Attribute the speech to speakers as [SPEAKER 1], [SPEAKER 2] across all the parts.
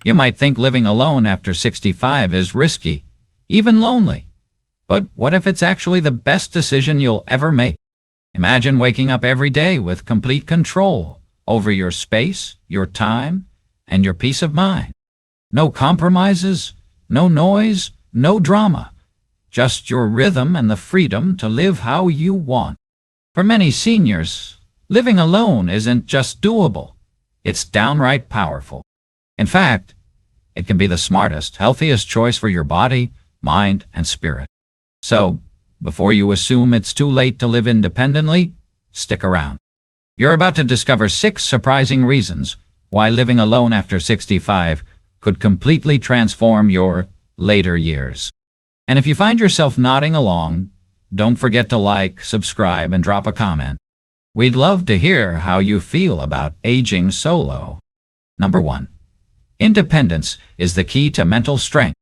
[SPEAKER 1] You might think living alone after 65 is risky, even lonely. But what if it's actually the best decision you'll ever make? Imagine waking up every day with complete control over your space, your time, and your peace of mind. No compromises, no noise, no drama. Just your rhythm and the freedom to live how you want. For many seniors, living alone isn't just doable. It's downright powerful. In fact, it can be the smartest, healthiest choice for your body, mind, and spirit. So, before you assume it's too late to live independently, stick around. You're about to discover 6 surprising reasons why living alone after 65 could completely transform your later years. And if you find yourself nodding along, don't forget to like, subscribe, and drop a comment. We'd love to hear how you feel about aging solo. Number 1. Independence is the key to mental strength.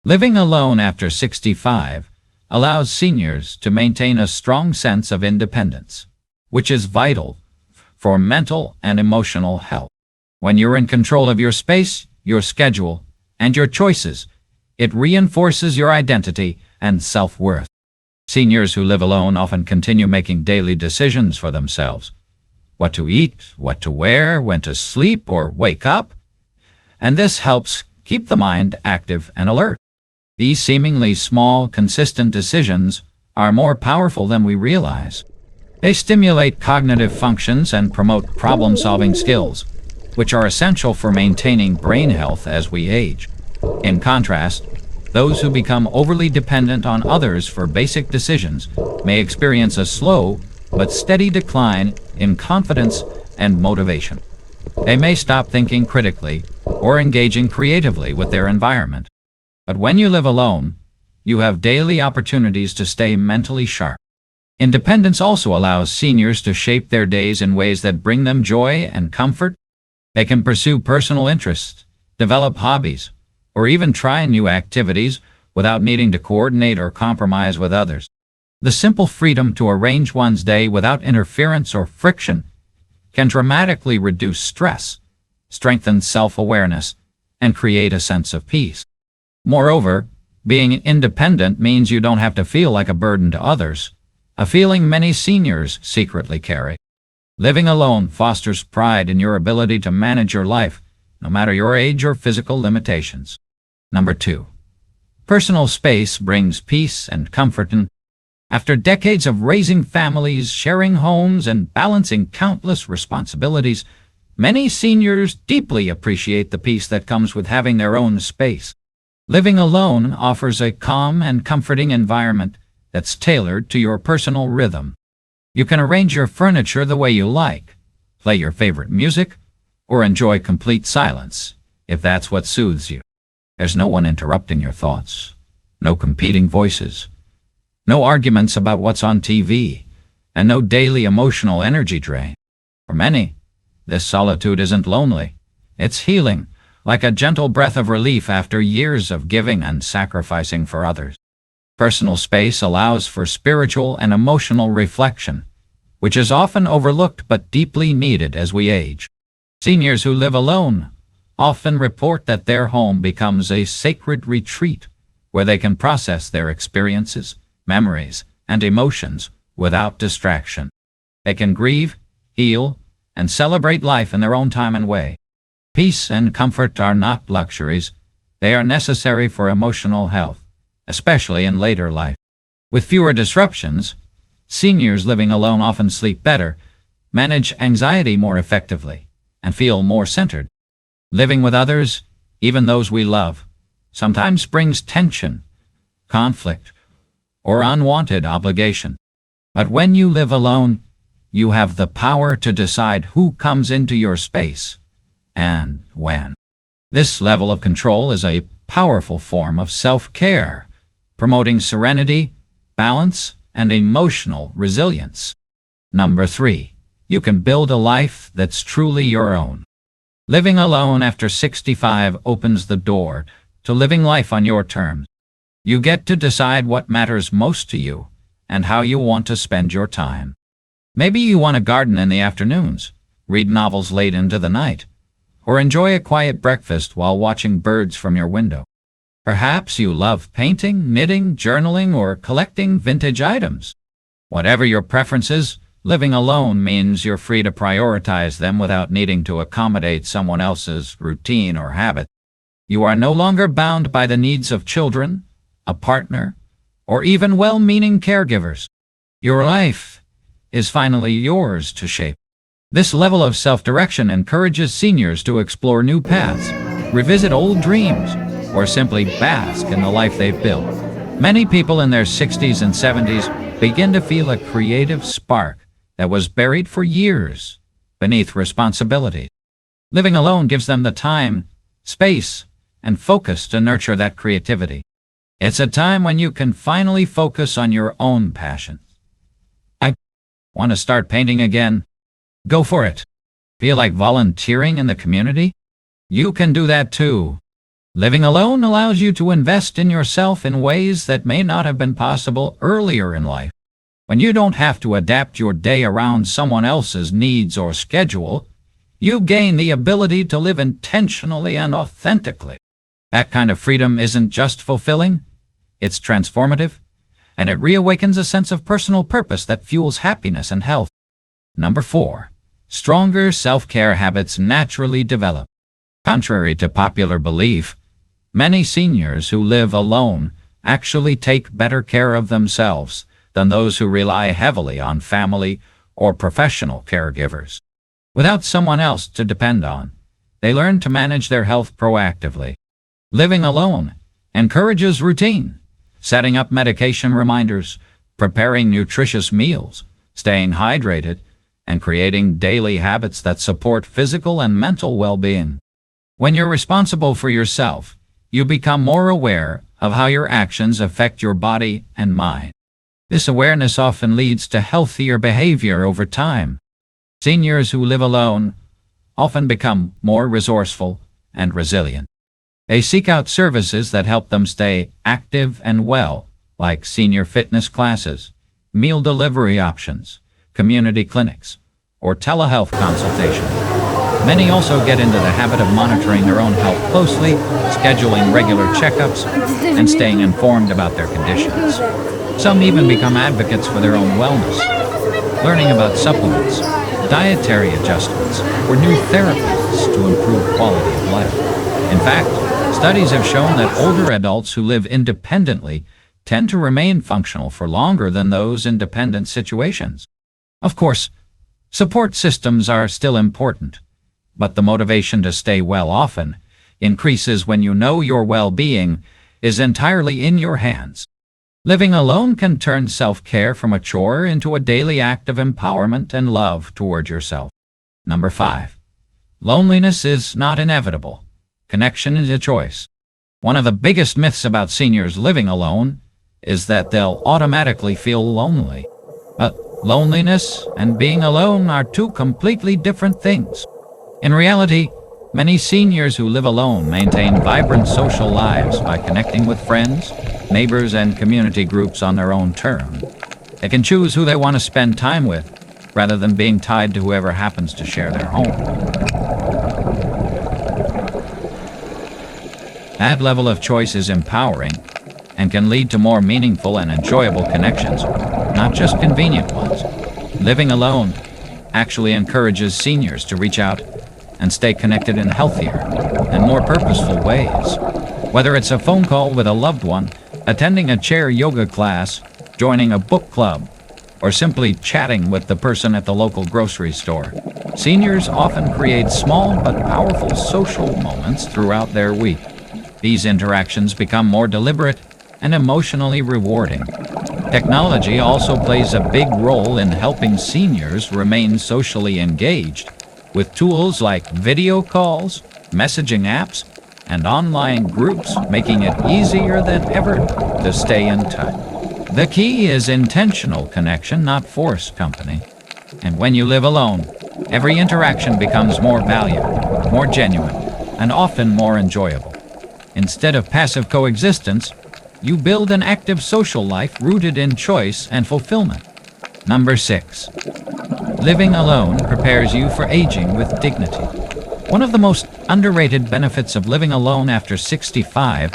[SPEAKER 1] Living alone after 65 allows seniors to maintain a strong sense of independence, which is vital for mental and emotional health. When you're in control of your space, your schedule, and your choices, it reinforces your identity and self-worth. Seniors who live alone often continue making daily decisions for themselves. What to eat, what to wear, when to sleep or wake up. And this helps keep the mind active and alert. These seemingly small, consistent decisions are more powerful than we realize. They stimulate cognitive functions and promote problem-solving skills, which are essential for maintaining brain health as we age. In contrast, those who become overly dependent on others for basic decisions may experience a slow but steady decline in confidence and motivation. They may stop thinking critically or engaging creatively with their environment. But when you live alone, you have daily opportunities to stay mentally sharp. Independence also allows seniors to shape their days in ways that bring them joy and comfort. They can pursue personal interests, develop hobbies, or even try new activities without needing to coordinate or compromise with others. The simple freedom to arrange one's day without interference or friction can dramatically reduce stress, strengthen self-awareness, and create a sense of peace. Moreover, being independent means you don't have to feel like a burden to others, a feeling many seniors secretly carry. Living alone fosters pride in your ability to manage your life, no matter your age or physical limitations. Number 2. Personal space brings peace and comfort. After decades of raising families, sharing homes, and balancing countless responsibilities, many seniors deeply appreciate the peace that comes with having their own space. Living alone offers a calm and comforting environment that's tailored to your personal rhythm. You can arrange your furniture the way you like, play your favorite music, or enjoy complete silence, if that's what soothes you. There's no one interrupting your thoughts, no competing voices, no arguments about what's on TV, and no daily emotional energy drain. For many, this solitude isn't lonely. It's healing, like a gentle breath of relief after years of giving and sacrificing for others. Personal space allows for spiritual and emotional reflection, which is often overlooked but deeply needed as we age. Seniors who live alone often report that their home becomes a sacred retreat where they can process their experiences, memories, and emotions without distraction. They can grieve, heal, and celebrate life in their own time and way. Peace and comfort are not luxuries. They are necessary for emotional health, especially in later life. With fewer disruptions, seniors living alone often sleep better, manage anxiety more effectively, and feel more centered. Living with others, even those we love, sometimes brings tension, conflict, or unwanted obligation. But when you live alone, you have the power to decide who comes into your space and when. This level of control is a powerful form of self-care, promoting serenity, balance, and emotional resilience. Number 3. You can build a life that's truly your own. Living alone after 65 opens the door to living life on your terms. You get to decide what matters most to you and how you want to spend your time. Maybe you want to garden in the afternoons, read novels late into the night, or enjoy a quiet breakfast while watching birds from your window. Perhaps you love painting, knitting, journaling, or collecting vintage items. Whatever your preferences, living alone means you're free to prioritize them without needing to accommodate someone else's routine or habit. You are no longer bound by the needs of children, a partner, or even well-meaning caregivers. Your life is finally yours to shape. This level of self-direction encourages seniors to explore new paths, revisit old dreams, or simply bask in the life they've built. Many people in their 60s and 70s begin to feel a creative spark that was buried for years beneath responsibility. Living alone gives them the time, space, and focus to nurture that creativity. It's a time when you can finally focus on your own passions. I want to start painting again. Go for it. Feel like volunteering in the community? You can do that too. Living alone allows you to invest in yourself in ways that may not have been possible earlier in life. When you don't have to adapt your day around someone else's needs or schedule, you gain the ability to live intentionally and authentically. That kind of freedom isn't just fulfilling, it's transformative, and it reawakens a sense of personal purpose that fuels happiness and health. Number 4. Stronger self-care habits naturally develop. Contrary to popular belief, many seniors who live alone actually take better care of themselves than those who rely heavily on family or professional caregivers. Without someone else to depend on, they learn to manage their health proactively. Living alone encourages routine, setting up medication reminders, preparing nutritious meals, staying hydrated, and creating daily habits that support physical and mental well-being. When you're responsible for yourself, you become more aware of how your actions affect your body and mind. This awareness often leads to healthier behavior over time. Seniors who live alone often become more resourceful and resilient. They seek out services that help them stay active and well, like senior fitness classes, meal delivery options, community clinics, or telehealth consultation. Many also get into the habit of monitoring their own health closely, scheduling regular checkups, and staying informed about their conditions. Some even become advocates for their own wellness, learning about supplements, dietary adjustments, or new therapies to improve quality of life. In fact, studies have shown that older adults who live independently tend to remain functional for longer than those in dependent situations. Of course, support systems are still important, but the motivation to stay well often increases when you know your well-being is entirely in your hands. Living alone can turn self-care from a chore into a daily act of empowerment and love toward yourself. Number 5. Loneliness is not inevitable. Connection is a choice. One of the biggest myths about seniors living alone is that they'll automatically feel lonely. But loneliness and being alone are two completely different things. In reality, many seniors who live alone maintain vibrant social lives by connecting with friends, neighbors, and community groups on their own terms. They can choose who they want to spend time with, rather than being tied to whoever happens to share their home. That level of choice is empowering and can lead to more meaningful and enjoyable connections, not just convenient ones. Living alone actually encourages seniors to reach out and stay connected in healthier and more purposeful ways. Whether it's a phone call with a loved one, attending a chair yoga class, joining a book club, or simply chatting with the person at the local grocery store, seniors often create small but powerful social moments throughout their week. These interactions become more deliberate and emotionally rewarding. Technology also plays a big role in helping seniors remain socially engaged, with tools like video calls, messaging apps, and online groups making it easier than ever to stay in touch. The key is intentional connection, not forced company. And when you live alone, every interaction becomes more valuable, more genuine, and often more enjoyable. Instead of passive coexistence, you build an active social life rooted in choice and fulfillment. Number 6. Living alone prepares you for aging with dignity. One of the most underrated benefits of living alone after 65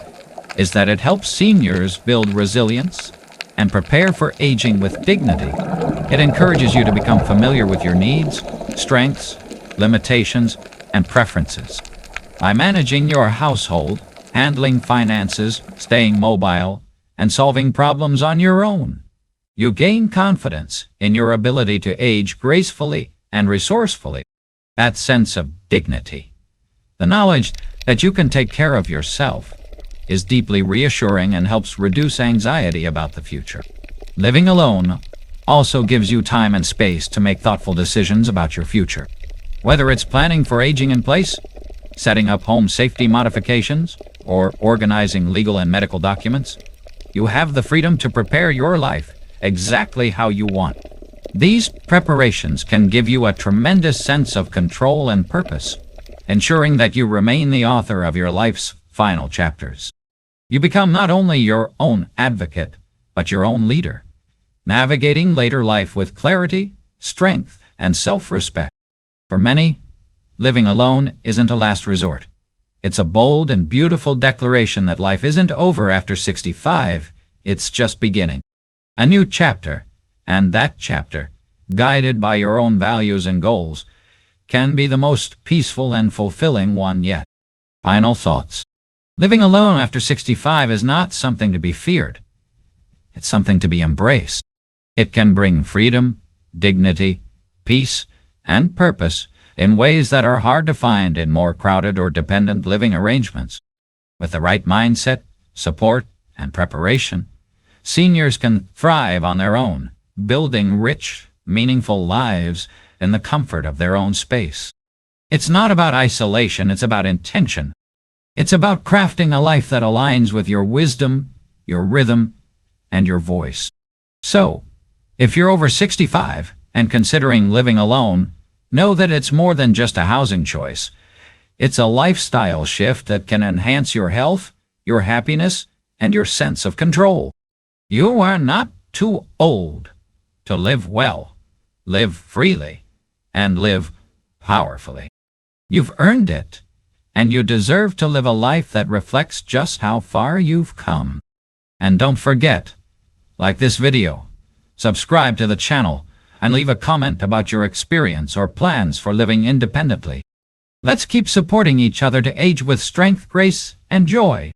[SPEAKER 1] is that it helps seniors build resilience and prepare for aging with dignity. It encourages you to become familiar with your needs, strengths, limitations, and preferences. By managing your household, handling finances, staying mobile, and solving problems on your own, you gain confidence in your ability to age gracefully and resourcefully. That sense of dignity, the knowledge that you can take care of yourself, is deeply reassuring and helps reduce anxiety about the future. Living alone also gives you time and space to make thoughtful decisions about your future. Whether it's planning for aging in place, setting up home safety modifications, or organizing legal and medical documents, you have the freedom to prepare your life exactly how you want. These preparations can give you a tremendous sense of control and purpose, ensuring that you remain the author of your life's final chapters. You become not only your own advocate, but your own leader, navigating later life with clarity, strength, and self-respect. For many, living alone isn't a last resort. It's a bold and beautiful declaration that life isn't over after 65, it's just beginning. A new chapter, and that chapter, guided by your own values and goals, can be the most peaceful and fulfilling one yet. Final thoughts. Living alone after 65 is not something to be feared. It's something to be embraced. It can bring freedom, dignity, peace, and purpose in ways that are hard to find in more crowded or dependent living arrangements. With the right mindset, support, and preparation, seniors can thrive on their own, building rich, meaningful lives in the comfort of their own space. It's not about isolation, it's about intention. It's about crafting a life that aligns with your wisdom, your rhythm, and your voice. So, if you're over 65 and considering living alone, know that it's more than just a housing choice. It's a lifestyle shift that can enhance your health, your happiness, and your sense of control. You are not too old to live well, live freely, and live powerfully. You've earned it, and you deserve to live a life that reflects just how far you've come. And don't forget, like this video, subscribe to the channel, and leave a comment about your experience or plans for living independently. Let's keep supporting each other to age with strength, grace, and joy.